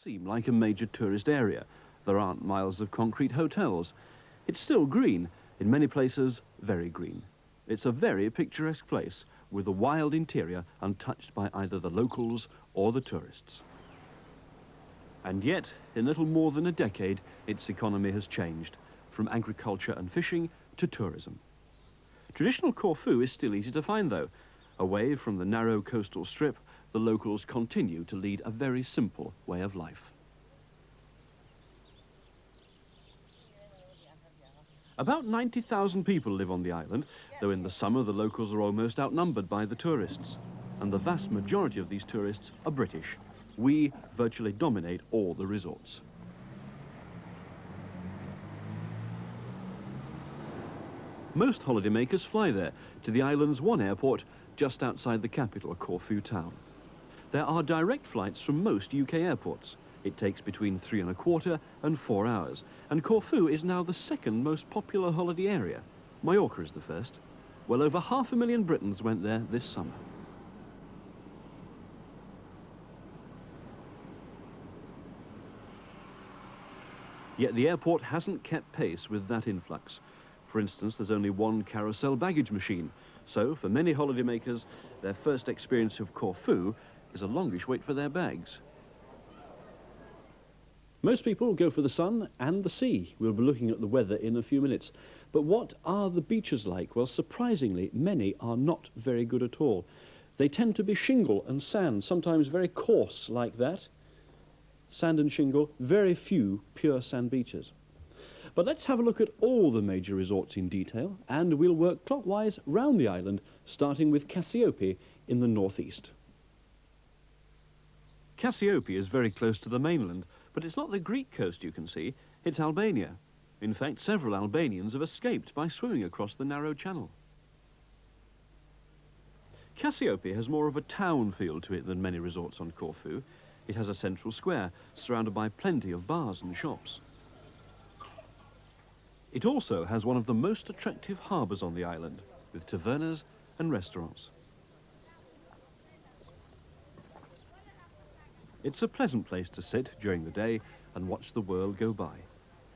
seem like a major tourist area. There aren't miles of concrete hotels. It's still green, in many places very green. It's a very picturesque place with a wild interior untouched by either the locals or the tourists. And yet, in little more than a decade, its economy has changed, from agriculture and fishing to tourism. Traditional Corfu is still easy to find though. Away from the narrow coastal strip, the locals continue to lead a very simple way of life. About 90,000 people live on the island, though in the summer the locals are almost outnumbered by the tourists. And the vast majority of these tourists are British. We virtually dominate all the resorts. Most holidaymakers fly there, to the island's one airport just outside the capital, Corfu Town. There are direct flights from most UK airports. It takes between 3¼ and 4 hours, and Corfu is now the second most popular holiday area. Mallorca is the first. Well over 500,000 Britons went there this summer. Yet the airport hasn't kept pace with that influx. For instance, there's only one carousel baggage machine, so for many holidaymakers, their first experience of Corfu is a longish wait for their bags. Most people go for the sun and the sea. We'll be looking at the weather in a few minutes. But what are the beaches like? Well, surprisingly, many are not very good at all. They tend to be shingle and sand, sometimes very coarse like that. Sand and shingle, very few pure sand beaches. But let's have a look at all the major resorts in detail, and we'll work clockwise round the island, starting with Cassiopeia in the northeast. Cassiopeia is very close to the mainland, but it's not the Greek coast you can see, it's Albania. In fact, several Albanians have escaped by swimming across the narrow channel. Cassiopeia has more of a town feel to it than many resorts on Corfu. It has a central square, surrounded by plenty of bars and shops. It also has one of the most attractive harbours on the island, with tavernas and restaurants. It's a pleasant place to sit during the day and watch the world go by,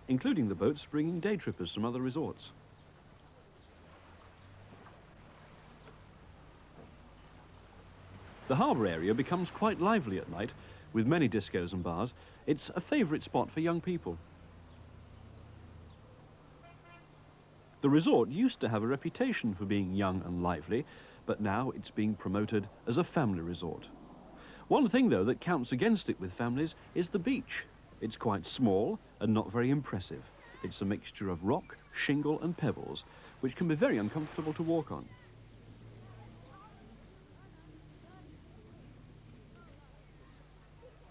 including the boats bringing day trippers from other resorts. The harbour area becomes quite lively at night, with many discos and bars. It's a favourite spot for young people. The resort used to have a reputation for being young and lively, but now it's being promoted as a family resort. One thing, though, that counts against it with families is the beach. It's quite small and not very impressive. It's a mixture of rock, shingle and pebbles, which can be very uncomfortable to walk on.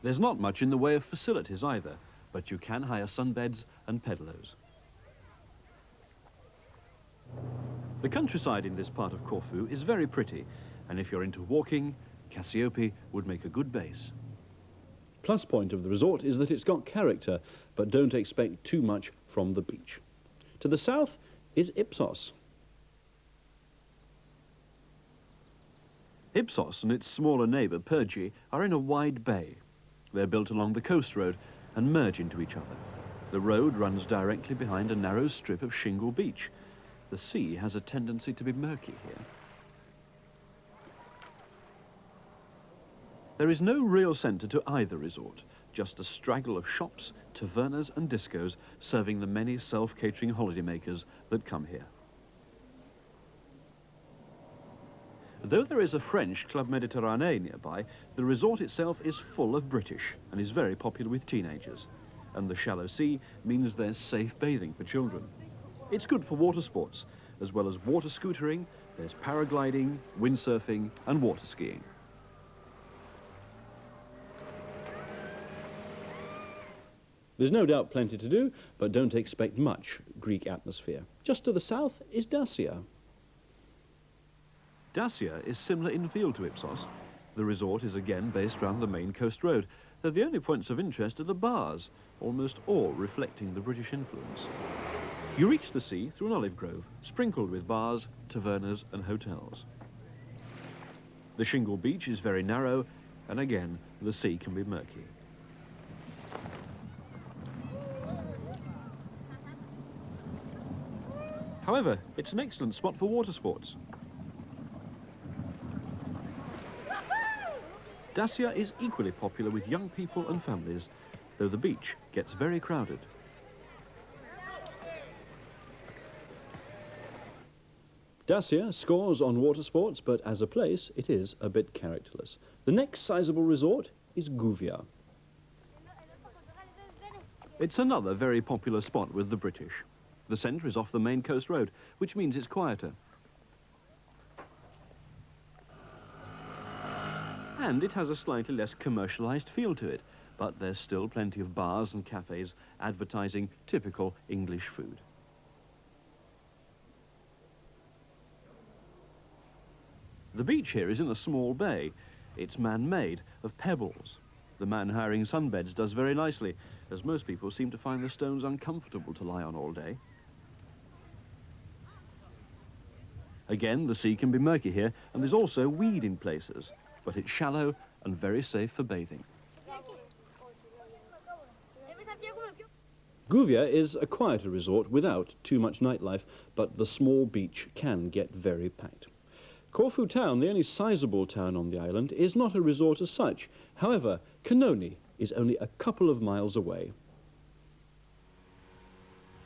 There's not much in the way of facilities either, but you can hire sunbeds and pedalows. The countryside in this part of Corfu is very pretty, and if you're into walking, Cassiopeia would make a good base. Plus point of the resort is that it's got character, but don't expect too much from the beach. To the south is Ipsos. Ipsos and its smaller neighbour, Pergi, are in a wide bay. They're built along the coast road and merge into each other. The road runs directly behind a narrow strip of shingle beach. The sea has a tendency to be murky here. There is no real centre to either resort, just a straggle of shops, tavernas and discos serving the many self-catering holidaymakers that come here. Though there is a French Club Méditerranée nearby, the resort itself is full of British and is very popular with teenagers. And the shallow sea means there's safe bathing for children. It's good for water sports, as well as water scootering, there's paragliding, windsurfing and water skiing. There's no doubt plenty to do, but don't expect much Greek atmosphere. Just to the south is Dacia. Dacia is similar in feel to Ipsos. The resort is again based around the main coast road, though the only points of interest are the bars, almost all reflecting the British influence. You reach the sea through an olive grove, sprinkled with bars, tavernas and hotels. The shingle beach is very narrow, and again, the sea can be murky. However, it's an excellent spot for water sports. Dacia is equally popular with young people and families, though the beach gets very crowded. Dacia scores on water sports, but as a place, it is a bit characterless. The next sizable resort is Gorgia. It's another very popular spot with the British. The centre is off the main coast road, which means it's quieter. And it has a slightly less commercialised feel to it, but there's still plenty of bars and cafes advertising typical English food. The beach here is in a small bay. It's man-made, of pebbles. The man hiring sunbeds does very nicely, as most people seem to find the stones uncomfortable to lie on all day. Again, the sea can be murky here, and there's also weed in places, but it's shallow and very safe for bathing. Gorgia is a quieter resort without too much nightlife, but the small beach can get very packed. Corfu Town, the only sizable town on the island, is not a resort as such. However, Canoni is only a couple of miles away.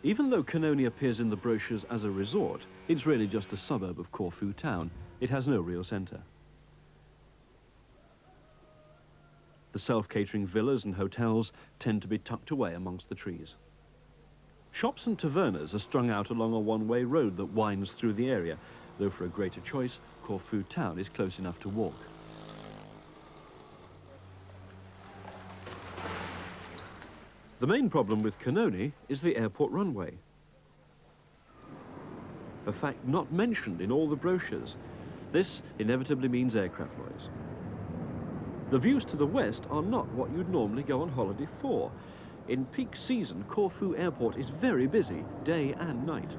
Even though Canoni appears in the brochures as a resort, it's really just a suburb of Corfu Town. It has no real centre. The self-catering villas and hotels tend to be tucked away amongst the trees. Shops and tavernas are strung out along a one-way road that winds through the area, though for a greater choice, Corfu Town is close enough to walk. The main problem with Canoni is the airport runway. A fact not mentioned in all the brochures. This inevitably means aircraft noise. The views to the west are not what you'd normally go on holiday for. In peak season, Corfu Airport is very busy, day and night.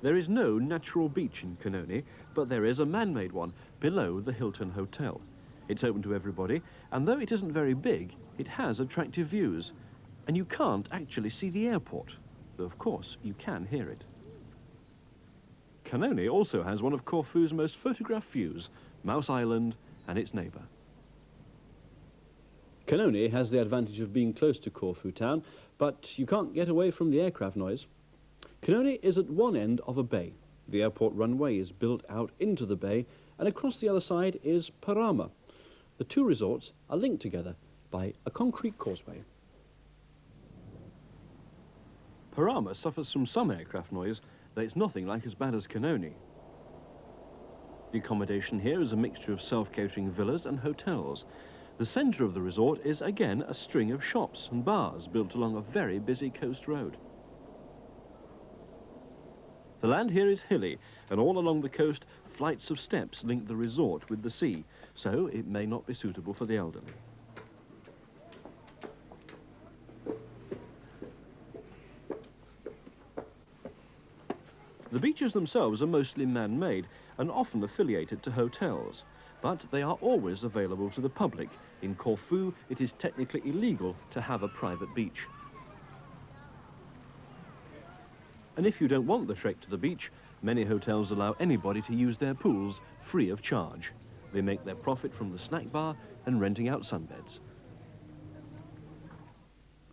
There is no natural beach in Canoni, but there is a man-made one below the Hilton Hotel. It's open to everybody, and though it isn't very big, it has attractive views. And you can't actually see the airport, though of course you can hear it. Canoni also has one of Corfu's most photographed views, Mouse Island and its neighbour. Canoni has the advantage of being close to Corfu Town, but you can't get away from the aircraft noise. Canoni is at one end of a bay. The airport runway is built out into the bay, and across the other side is Parama. The two resorts are linked together by a concrete causeway. Parama suffers from some aircraft noise, though it's nothing like as bad as Canoni. The accommodation here is a mixture of self-catering villas and hotels. The centre of the resort is again a string of shops and bars built along a very busy coast road. The land here is hilly, and all along the coast, flights of steps link the resort with the sea, so it may not be suitable for the elderly. The beaches themselves are mostly man-made and often affiliated to hotels, but they are always available to the public. In Corfu, it is technically illegal to have a private beach. And if you don't want the trek to the beach, many hotels allow anybody to use their pools free of charge. They make their profit from the snack bar and renting out sunbeds.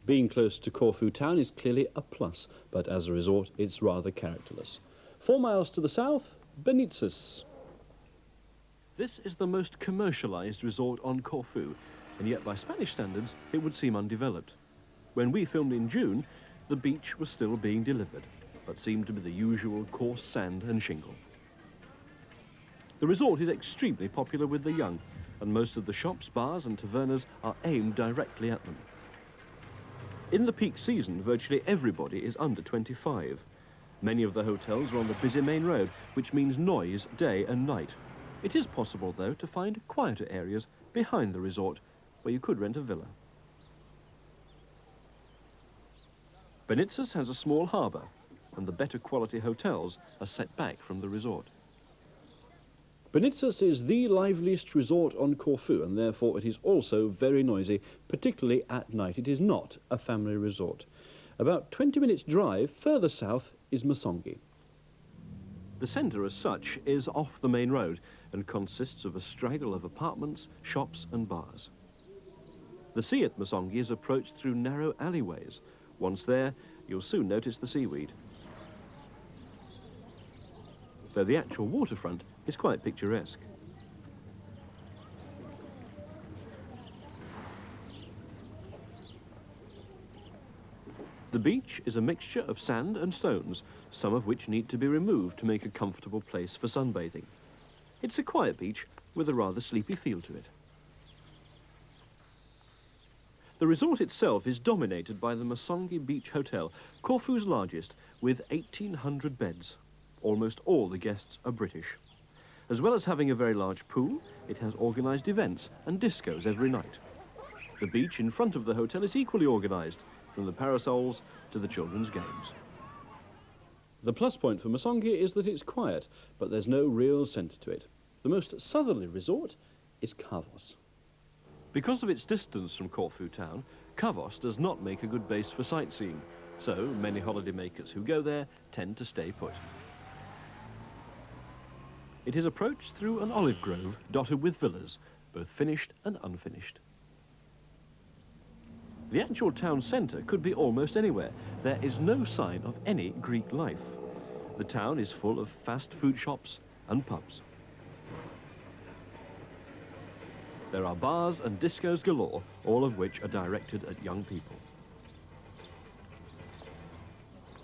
Being close to Corfu Town is clearly a plus, but as a resort, it's rather characterless. 4 miles to the south, Benice. This is the most commercialised resort on Corfu, and yet by Spanish standards, it would seem undeveloped. When we filmed in June, the beach was still being delivered, but seemed to be the usual coarse sand and shingle. The resort is extremely popular with the young, and most of the shops, bars and tavernas are aimed directly at them. In the peak season, virtually everybody is under 25. Many of the hotels are on the busy main road, which means noise day and night. It is possible, though, to find quieter areas behind the resort, where you could rent a villa. Benice has a small harbour, and the better quality hotels are set back from the resort. Benice is the liveliest resort on Corfu, and therefore it is also very noisy, particularly at night. It is not a family resort. About 20 minutes drive further south is Musongi. The centre as such is off the main road and consists of a straggle of apartments, shops and bars. The sea at Musongi is approached through narrow alleyways. Once there, you'll soon notice the seaweed. Though the actual waterfront is quite picturesque. The beach is a mixture of sand and stones, some of which need to be removed to make a comfortable place for sunbathing. It's a quiet beach with a rather sleepy feel to it. The resort itself is dominated by the Musongi Beach Hotel, Corfu's largest, with 1,800 beds. Almost all the guests are British. As well as having a very large pool, it has organised events and discos every night. The beach in front of the hotel is equally organised, from the parasols to the children's games. The plus point for Musongi is that it's quiet, but there's no real centre to it. The most southerly resort is Kavos. Because of its distance from Corfu Town, Kavos does not make a good base for sightseeing, so many holidaymakers who go there tend to stay put. It is approached through an olive grove dotted with villas, both finished and unfinished. The actual town centre could be almost anywhere. There is no sign of any Greek life. The town is full of fast food shops and pubs. There are bars and discos galore, all of which are directed at young people.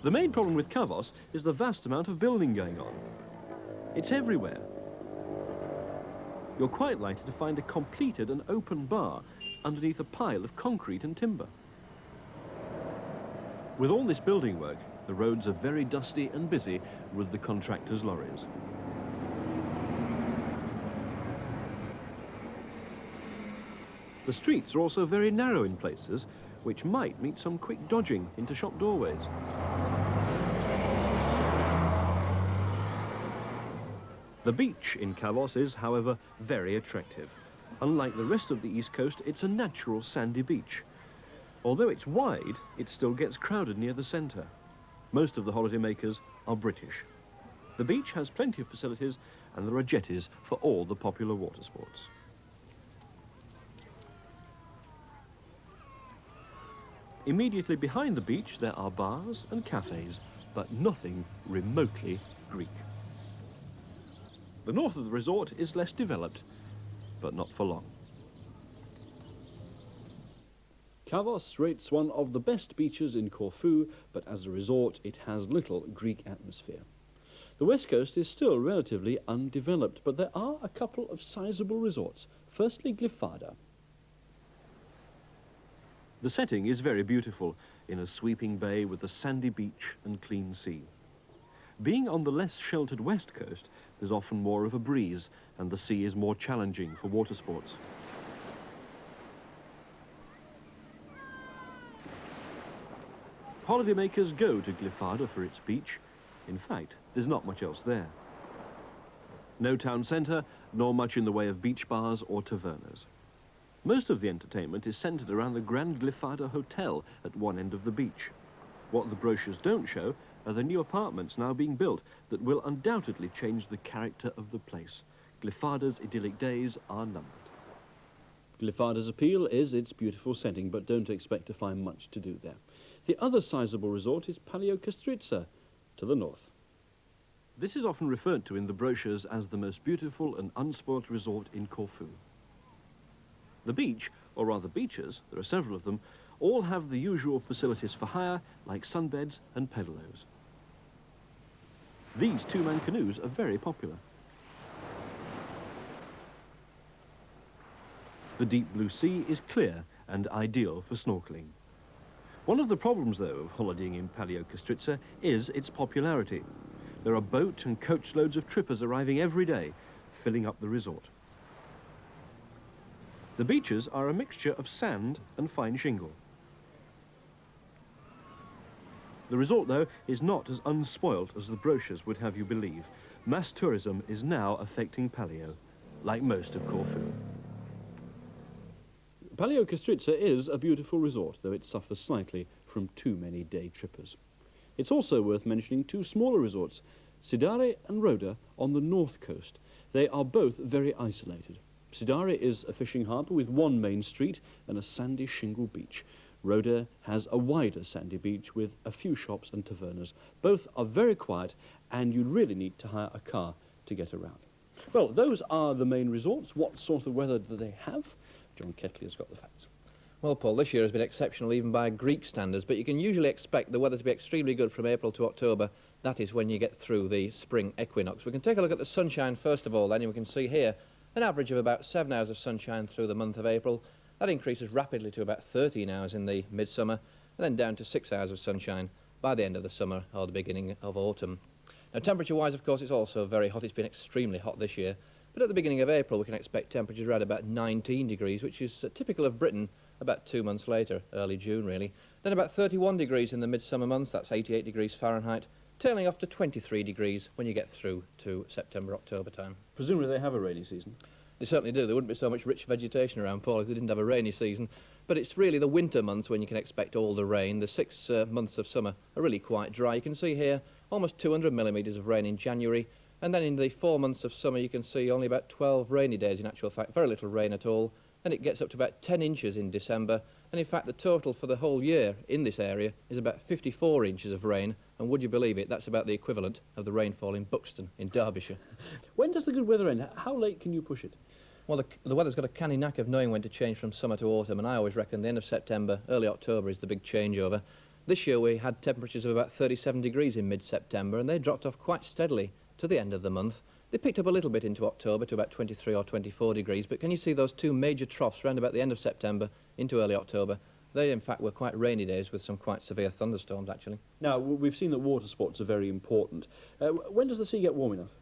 The main problem with Kavos is the vast amount of building going on. It's everywhere. You're quite likely to find a completed and open bar underneath a pile of concrete and timber. With all this building work, the roads are very dusty and busy with the contractors' lorries. The streets are also very narrow in places, which might meet some quick dodging into shop doorways. The beach in Kavos is, however, very attractive. Unlike the rest of the east coast, it's a natural sandy beach. Although it's wide, it still gets crowded near the centre. Most of the holidaymakers are British. The beach has plenty of facilities and there are jetties for all the popular water sports. Immediately behind the beach there are bars and cafes, but nothing remotely Greek. The north of the resort is less developed, but not for long. Kavos rates one of the best beaches in Corfu, but as a resort it has little Greek atmosphere. The west coast is still relatively undeveloped, but there are a couple of sizable resorts. Firstly, Glyfada. The setting is very beautiful, in a sweeping bay with a sandy beach and clean sea. Being on the less sheltered west coast, there's often more of a breeze, and the sea is more challenging for water sports. Holidaymakers go to Glyfada for its beach. In fact, there's not much else there. No town centre, nor much in the way of beach bars or tavernas. Most of the entertainment is centred around the Grand Glyfada Hotel at one end of the beach. What the brochures don't show are the new apartments now being built that will undoubtedly change the character of the place. Glyfada's idyllic days are numbered. Glyfada's appeal is its beautiful setting, but don't expect to find much to do there. The other sizable resort is Paleo to the north. This is often referred to in the brochures as the most beautiful and unspoilt resort in Corfu. The beach, or rather beaches, there are several of them, all have the usual facilities for hire, like sunbeds and pedalos. These two-man canoes are very popular. The deep blue sea is clear and ideal for snorkeling. One of the problems, though, of holidaying in Paleo is its popularity. There are boat and coach loads of trippers arriving every day, filling up the resort. The beaches are a mixture of sand and fine shingle. The resort, though, is not as unspoilt as the brochures would have you believe. Mass tourism is now affecting Paleo, like most of Corfu. Paleo is a beautiful resort, though it suffers slightly from too many day trippers. It's also worth mentioning two smaller resorts, Sidare and Rhoda, on the north coast. They are both very isolated. Sidare is a fishing harbour with one main street and a sandy shingle beach. Rhoda has a wider sandy beach with a few shops and tavernas. Both are very quiet, and you really need to hire a car to get around. Well, those are the main resorts. What sort of weather do they have? John Ketley has got the facts. Well, Paul, this year has been exceptional even by Greek standards, but you can usually expect the weather to be extremely good from April to October. That is when you get through the spring equinox. We can take a look at the sunshine first of all, then, and we can see here an average of about 7 hours of sunshine through the month of April. That increases rapidly to about 13 hours in the midsummer, and then down to 6 hours of sunshine by the end of the summer or the beginning of autumn. Now, temperature-wise, of course, it's also very hot. It's been extremely hot this year. But at the beginning of April, we can expect temperatures around about 19 degrees, which is typical of Britain about 2 months later, early June, really. Then about 31 degrees in the midsummer months, that's 88 degrees Fahrenheit, tailing off to 23 degrees when you get through to September, October time. Presumably they have a rainy season. They certainly do. There wouldn't be so much rich vegetation around, Paul, if they didn't have a rainy season. But it's really the winter months when you can expect all the rain. The 6 months of summer are really quite dry. You can see here almost 200 millimetres of rain in January. And then in the 4 months of summer, you can see only about 12 rainy days in actual fact. Very little rain at all. And it gets up to about 10 inches in December. And in fact, the total for the whole year in this area is about 54 inches of rain. And would you believe it, that's about the equivalent of the rainfall in Buxton in Derbyshire. When does the good weather end? How late can you push it? Well, the weather's got a canny knack of knowing when to change from summer to autumn, and I always reckon the end of September, early October is the big changeover. This year we had temperatures of about 37 degrees in mid-September, and they dropped off quite steadily to the end of the month. They picked up a little bit into October to about 23 or 24 degrees, but can you see those two major troughs round about the end of September into early October? They, in fact, were quite rainy days with some quite severe thunderstorms, actually. Now, we've seen that water sports are very important. When does the sea get warm enough?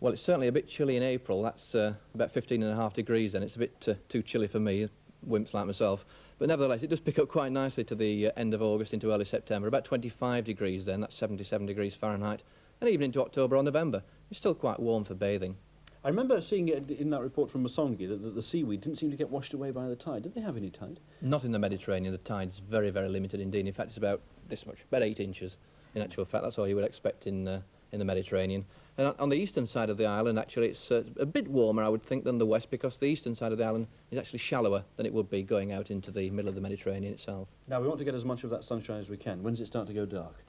Well, it's certainly a bit chilly in April. That's about 15.5 degrees then. It's a bit too chilly for me, wimps like myself. But nevertheless, it does pick up quite nicely to the end of August into early September. About 25 degrees then, that's 77 degrees Fahrenheit. And even into October or November, it's still quite warm for bathing. I remember seeing it in that report from Masongi that the seaweed didn't seem to get washed away by the tide. Did they have any tide? Not in the Mediterranean. The tide's very, very limited indeed. In fact, it's about this much, about 8 inches. In actual fact, that's all you would expect in the Mediterranean. And on the eastern side of the island, actually, it's a bit warmer, I would think, than the west, because the eastern side of the island is actually shallower than it would be going out into the middle of the Mediterranean itself. Now, we want to get as much of that sunshine as we can. When does it start to go dark?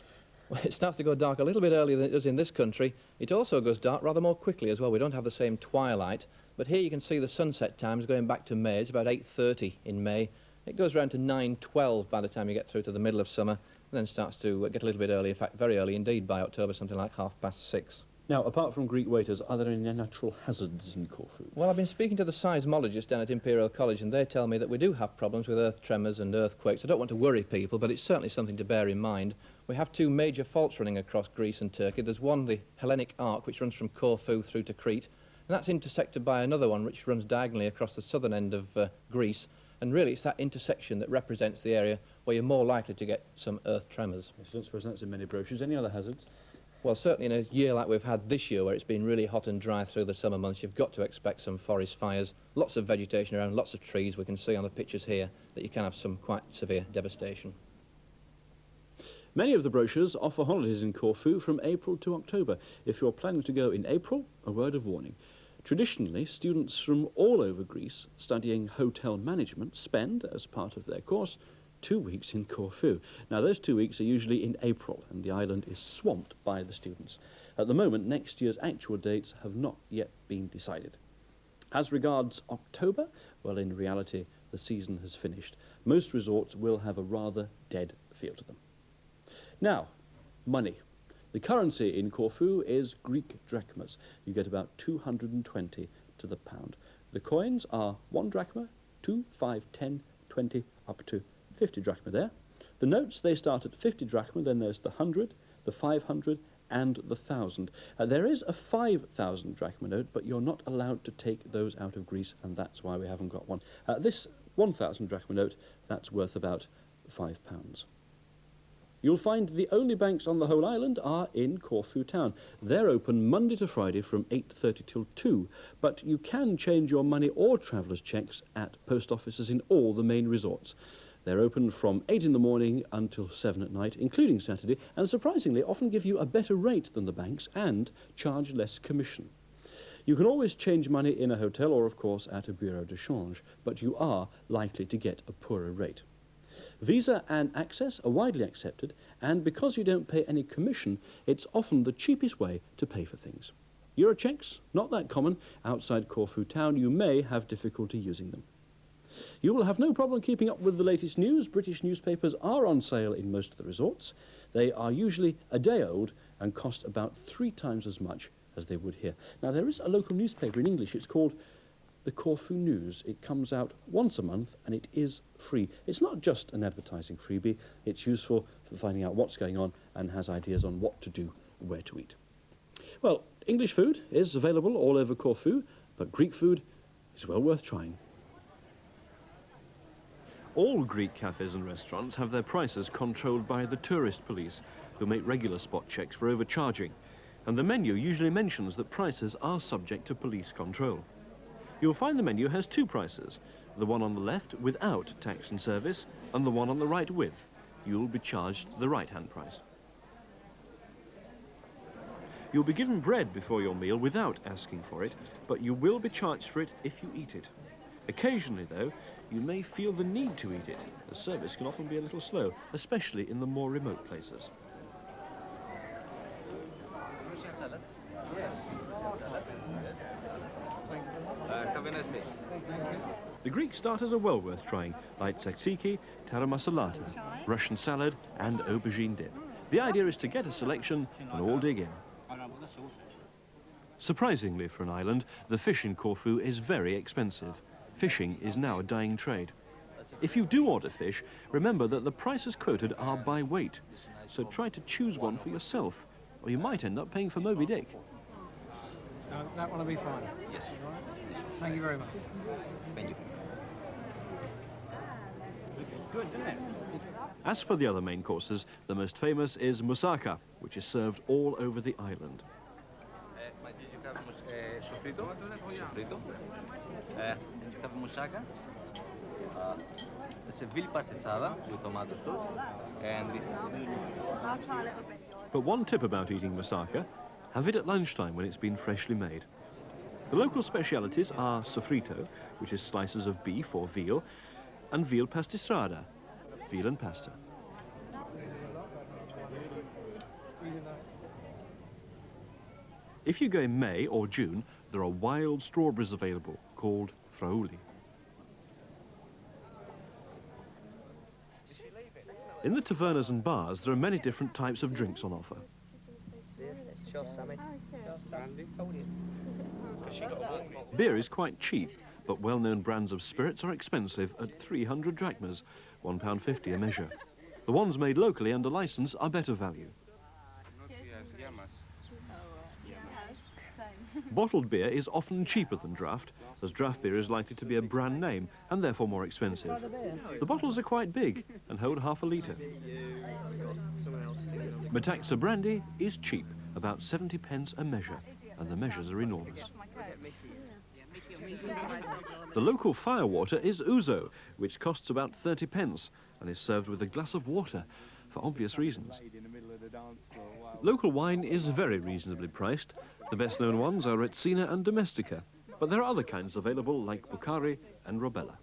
Well, it starts to go dark a little bit earlier than it does in this country. It also goes dark rather more quickly as well. We don't have the same twilight. But here you can see the sunset times going back to May. It's about 8:30 in May. It goes round to 9:12 by the time you get through to the middle of summer, and then starts to get a little bit early. In fact, very early indeed by October, something like 6:30. Now, apart from Greek waiters, are there any natural hazards in Corfu? Well, I've been speaking to the seismologists down at Imperial College, and they tell me that we do have problems with earth tremors and earthquakes. I don't want to worry people, but it's certainly something to bear in mind. We have two major faults running across Greece and Turkey. There's one, the Hellenic Arc, which runs from Corfu through to Crete, and that's intersected by another one which runs diagonally across the southern end of Greece. And really, it's that intersection that represents the area where you're more likely to get some earth tremors. Yes, I don't suppose that's in many brochures. Any other hazards? Well, certainly in a year like we've had this year, where it's been really hot and dry through the summer months, you've got to expect some forest fires, lots of vegetation around, lots of trees. We can see on the pictures here that you can have some quite severe devastation. Many of the brochures offer holidays in Corfu from April to October. If you're planning to go in April, a word of warning. Traditionally, students from all over Greece studying hotel management spend, as part of their course, 2 weeks in Corfu. Now, those 2 weeks are usually in April, and the island is swamped by the students. At the moment, next year's actual dates have not yet been decided. As regards October, well, in reality, the season has finished. Most resorts will have a rather dead feel to them. Now, money. The currency in Corfu is Greek drachmas. You get about 220 to the pound. The coins are 1 drachma, 2, 5, 10, 20, up to 50 drachma there. The notes, they start at 50 drachma, then there's the 100, the 500, and the 1,000. There is a 5,000 drachma note, but you're not allowed to take those out of Greece, and that's why we haven't got one. This 1,000 drachma note, that's worth about £5. You'll find the only banks on the whole island are in Corfu Town. They're open Monday to Friday from 8:30 till 2, but you can change your money or travellers' cheques at post offices in all the main resorts. They're open from 8 in the morning until 7 at night, including Saturday, and surprisingly often give you a better rate than the banks and charge less commission. You can always change money in a hotel or, of course, at a bureau de change, but you are likely to get a poorer rate. Visa and Access are widely accepted, and because you don't pay any commission, it's often the cheapest way to pay for things. Euro checks, not that common. Outside Corfu Town, you may have difficulty using them. You will have no problem keeping up with the latest news. British newspapers are on sale in most of the resorts. They are usually a day old and cost about 3 times as much as they would here. Now, there is a local newspaper in English. It's called the Corfu News. It comes out once a month and it is free. It's not just an advertising freebie. It's useful for finding out what's going on and has ideas on what to do and where to eat. Well, English food is available all over Corfu, but Greek food is well worth trying. All Greek cafes and restaurants have their prices controlled by the tourist police, who make regular spot checks for overcharging, and the menu usually mentions that prices are subject to police control. You'll find the menu has 2 prices, the one on the left without tax and service, and the one on the right with. You'll be charged the right-hand price. You'll be given bread before your meal without asking for it, but you will be charged for it if you eat it. Occasionally, though, you may feel the need to eat it. The service can often be a little slow, especially in the more remote places. The Greek starters are well worth trying, like tzatziki, taramasalata, Russian salad and aubergine dip. The idea is to get a selection and all dig in. Surprisingly for an island, the fish in Corfu is very expensive. Fishing is now a dying trade. If you do order fish, remember that the prices quoted are by weight, so try to choose one for yourself, or you might end up paying for Moby Dick. That one will be fine. Yes. Thank you very much. Thank you. Good, isn't it? As for the other main courses, the most famous is moussaka, which is served all over the island. Did you have sofrito? Sofrito. And you have moussaka. It's a veal pasticciata with tomato sauce. And I'll try a little bit. But one tip about eating moussaka, have it at lunchtime when it's been freshly made. The local specialities are sofrito, which is slices of beef or veal, and veal pastistrada, veal and pasta. If you go in May or June, there are wild strawberries available, called frauli. In the tavernas and bars, there are many different types of drinks on offer. Beer is quite cheap, but well-known brands of spirits are expensive at 300 drachmas, £1.50 a measure. The ones made locally under licence are better value. Bottled beer is often cheaper than draft, as draft beer is likely to be a brand name and therefore more expensive. The bottles are quite big and hold half a litre. Metaxa brandy is cheap, about 70 pence a measure, and the measures are enormous. The local firewater is ouzo, which costs about 30 pence and is served with a glass of water for obvious reasons. Local wine is very reasonably priced. The best known ones are Retsina and Domestica, but there are other kinds available like Bukhari and Robella.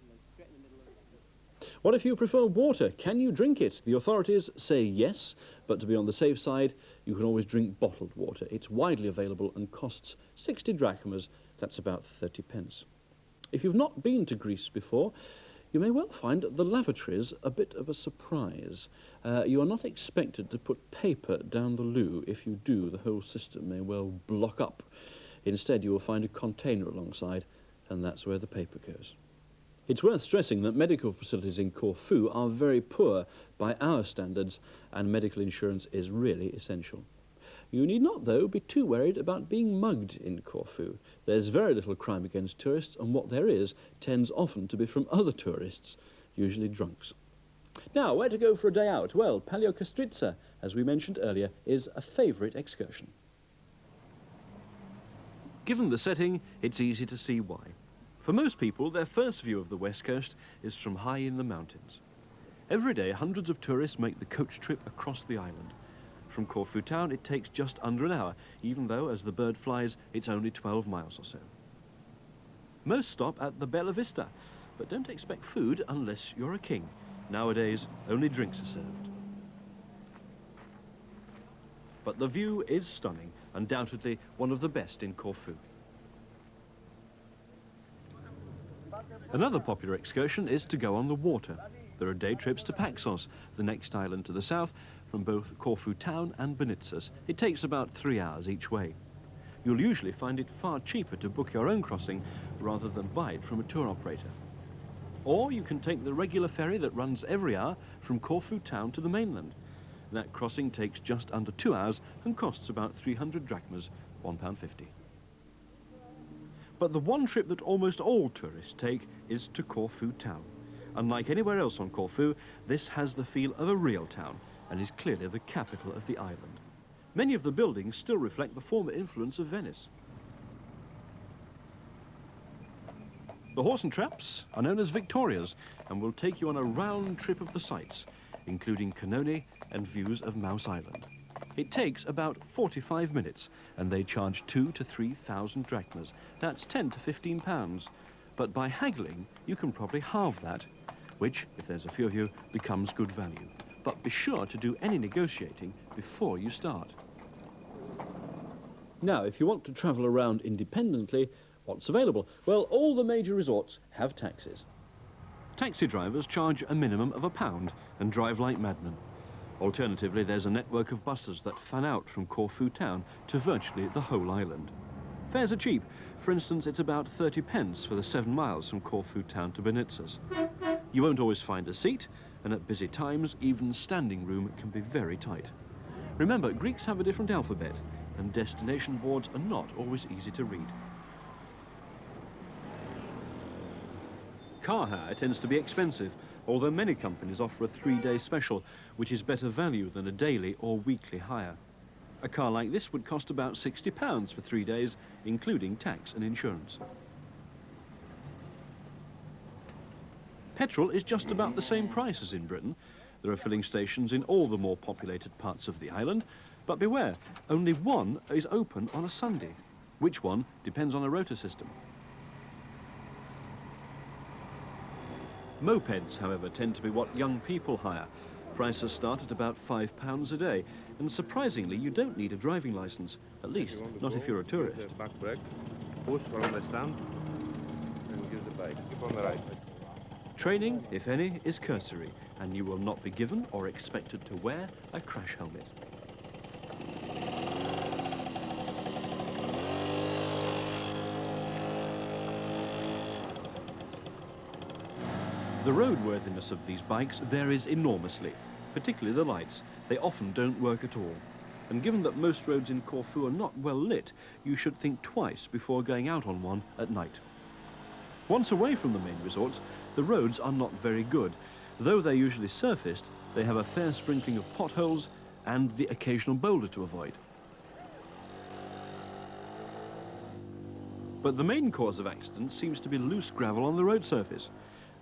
What if you prefer water? Can you drink it? The authorities say yes, but to be on the safe side, you can always drink bottled water. It's widely available and costs 60 drachmas, that's about 30 pence. If you've not been to Greece before, you may well find the lavatories a bit of a surprise. You are not expected to put paper down the loo. If you do, the whole system may well block up. Instead, you will find a container alongside, and that's where the paper goes. It's worth stressing that medical facilities in Corfu are very poor by our standards, and medical insurance is really essential. You need not, though, be too worried about being mugged in Corfu. There's very little crime against tourists, and what there is tends often to be from other tourists, usually drunks. Now, where to go for a day out? Well, Paleo Kastritsa, as we mentioned earlier, is a favourite excursion. Given the setting, it's easy to see why. For most people, their first view of the west coast is from high in the mountains. Every day, hundreds of tourists make the coach trip across the island. From Corfu Town, it takes just under an hour, even though, as the bird flies, it's only 12 miles or so. Most stop at the Bella Vista, but don't expect food unless you're a king. Nowadays, only drinks are served. But the view is stunning, undoubtedly one of the best in Corfu. Another popular excursion is to go on the water. There are day trips to Paxos, the next island to the south, from both Corfu Town and Benice. It takes about 3 hours each way. You'll usually find it far cheaper to book your own crossing rather than buy it from a tour operator. Or you can take the regular ferry that runs every hour from Corfu Town to the mainland. That crossing takes just under 2 hours and costs about 300 drachmas, £1.50. But the one trip that almost all tourists take is to Corfu Town. Unlike anywhere else on Corfu, this has the feel of a real town and is clearly the capital of the island. Many of the buildings still reflect the former influence of Venice. The horse and traps are known as Victorias and will take you on a round trip of the sights, including Canoni and views of Mouse Island. It takes about 45 minutes and they charge 2,000 to 3,000 drachmas. That's 10 to 15 pounds. But by haggling, you can probably halve that, which, if there's a few of you, becomes good value. But be sure to do any negotiating before you start. Now, if you want to travel around independently, what's available? Well, all the major resorts have taxis. Taxi drivers charge a minimum of £1 and drive like madmen. Alternatively, there's a network of buses that fan out from Corfu Town to virtually the whole island. Fares are cheap. For instance, it's about 30 pence for the 7 miles from Corfu Town to Benice. You won't always find a seat, and at busy times, even standing room can be very tight. Remember, Greeks have a different alphabet, and destination boards are not always easy to read. Car hire tends to be expensive, although many companies offer a 3-day special, which is better value than a daily or weekly hire. A car like this would cost about £60 for 3 days, including tax and insurance. Petrol is just about the same price as in Britain. There are filling stations in all the more populated parts of the island, but beware, only one is open on a Sunday. Which one depends on a rota system. Mopeds, however, tend to be what young people hire. Prices start at about £5 a day, and surprisingly, you don't need a driving licence, at least not if you're a tourist. Back brake, push from the stand, and give the bike. Keep on the right. Training, if any, is cursory, and you will not be given or expected to wear a crash helmet. The roadworthiness of these bikes varies enormously, particularly the lights. They often don't work at all. And given that most roads in Corfu are not well lit, you should think twice before going out on one at night. Once away from the main resorts, the roads are not very good. Though they're usually surfaced, they have a fair sprinkling of potholes and the occasional boulder to avoid. But the main cause of accidents seems to be loose gravel on the road surface.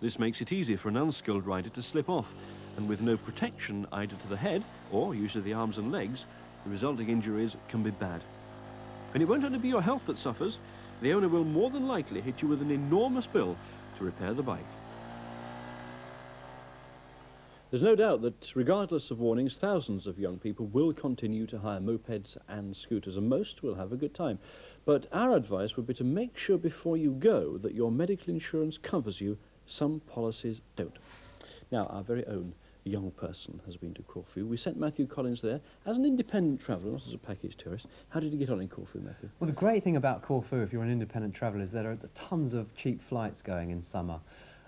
This makes it easy for an unskilled rider to slip off, and with no protection either to the head or usually the arms and legs, the resulting injuries can be bad. And it won't only be your health that suffers. The owner will more than likely hit you with an enormous bill to repair the bike. There's no doubt that, regardless of warnings, thousands of young people will continue to hire mopeds and scooters, and most will have a good time. But our advice would be to make sure before you go that your medical insurance covers you. Some policies don't. Now, our very own young person has been to Corfu. We sent Matthew Collins there as an independent traveller, not as a package tourist. How did he get on in Corfu, Matthew? Well, the great thing about Corfu, if you're an independent traveller, is there are tons of cheap flights going in summer,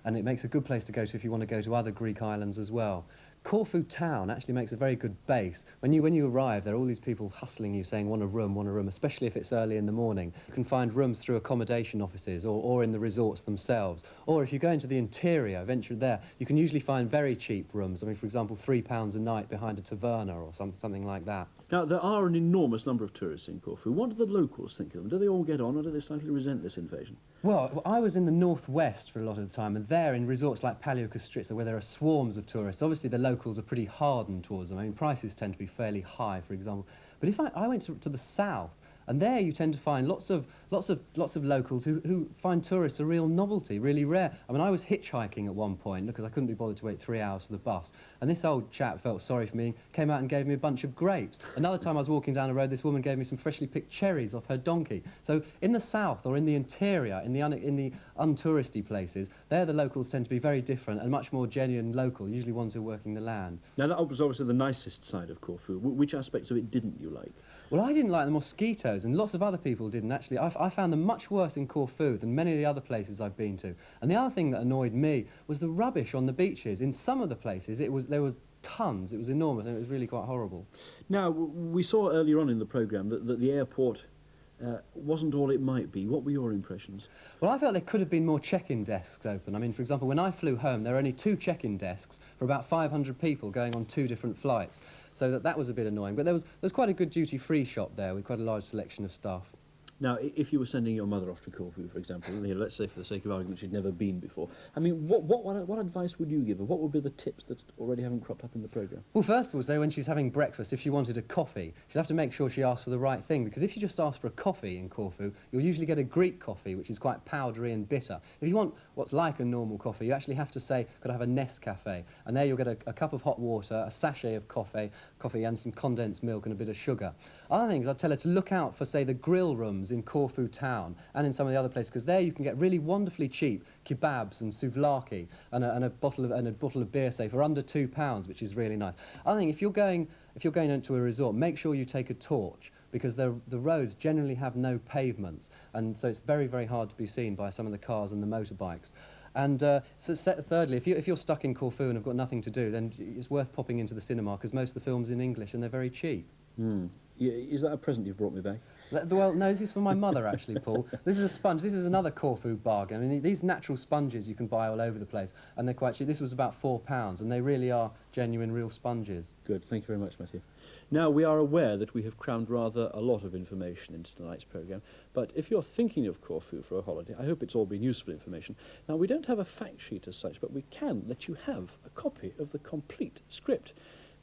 and it makes a good place to go to if you want to go to other Greek islands as well. Corfu Town actually makes a very good base. When you arrive, there are all these people hustling you saying, want a room, especially if it's early in the morning. You can find rooms through accommodation offices or in the resorts themselves. Or if you go into the interior, venture there, you can usually find very cheap rooms. I mean, for example, £3 a night behind a taverna or something like that. Now, there are an enormous number of tourists in Corfu. What do the locals think of them? Do they all get on, or do they slightly resent this invasion? Well, I was in the northwest for a lot of the time, and there in resorts like Paleo, where there are swarms of tourists, obviously the locals are pretty hardened towards them. I mean, prices tend to be fairly high, for example. But if I went to the south, and there you tend to find lots of locals who find tourists a real novelty, really rare. I mean, I was hitchhiking at one point because I couldn't be bothered to wait 3 hours for the bus. And this old chap felt sorry for me, came out and gave me a bunch of grapes. Another time I was walking down the road, this woman gave me some freshly picked cherries off her donkey. So in the south or in the interior, in the untouristy places, there the locals tend to be very different and much more genuine local, usually ones who are working the land. Now, that was obviously the nicest side of Corfu. Which aspects of it didn't you like? Well, I didn't like the mosquitoes, and lots of other people didn't, actually. I found them much worse in Corfu than many of the other places I've been to. And the other thing that annoyed me was the rubbish on the beaches. In some of the places, there was tons. It was enormous, and it was really quite horrible. Now, we saw earlier on in the programme that the airport wasn't all it might be. What were your impressions? Well, I felt there could have been more check-in desks open. I mean, for example, when I flew home, there were only 2 check-in desks for about 500 people going on 2 different flights. So that was a bit annoying. But there's quite a good duty-free shop there with quite a large selection of stuff. Now, if you were sending your mother off to Corfu, for example, let's say for the sake of argument she'd never been before, I mean, what advice would you give her? What would be the tips that already haven't cropped up in the programme? Well, first of all, say when she's having breakfast, if she wanted a coffee, she'd have to make sure she asked for the right thing, because if you just ask for a coffee in Corfu, you'll usually get a Greek coffee, which is quite powdery and bitter. If you want what's like a normal coffee, you actually have to say, could I have a Nescafe? And there you'll get a cup of hot water, a sachet of coffee and some condensed milk and a bit of sugar. Other things, I'd tell her to look out for, say, the grill rooms in Corfu Town and in some of the other places, because there you can get really wonderfully cheap kebabs and souvlaki and a bottle of beer, say, for under £2, which is really nice. I think if you're going into a resort, make sure you take a torch, because the roads generally have no pavements, and so it's very, very hard to be seen by some of the cars and the motorbikes. And thirdly, if you're stuck in Corfu and have got nothing to do, then it's worth popping into the cinema, because most of the film's in English and they're very cheap. Yeah, is that a present you've brought me back? Well, no, this is for my mother, actually, Paul. This is a sponge. This is another Corfu bargain. I mean, these natural sponges you can buy all over the place, and they're quite cheap. This was about £4, and they really are genuine, real sponges. Good, thank you very much, Matthew. Now, we are aware that we have crammed rather a lot of information into tonight's programme, but if you're thinking of Corfu for a holiday, I hope it's all been useful information. Now, we don't have a fact sheet as such, but we can let you have a copy of the complete script,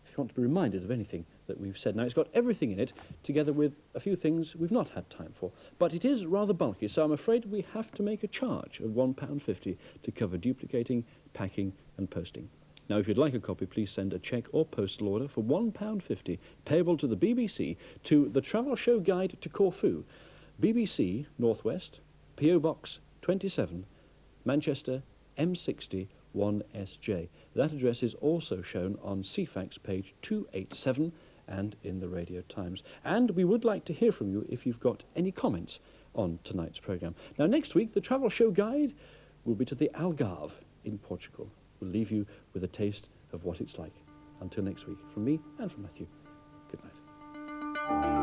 if you want to be reminded of anything that we've said. Now, it's got everything in it, together with a few things we've not had time for. But it is rather bulky, so I'm afraid we have to make a charge of £1.50 to cover duplicating, packing and posting. Now, if you'd like a copy, please send a cheque or postal order for £1.50, payable to the BBC, to The Travel Show Guide to Corfu, BBC, Northwest, P.O. Box 27, Manchester, M60, 1SJ. That address is also shown on CFAX page 287 and in the Radio Times. And we would like to hear from you if you've got any comments on tonight's programme. Now, next week, the Travel Show Guide will be to the Algarve in Portugal. We'll leave you with a taste of what it's like. Until next week, from me and from Matthew, good night.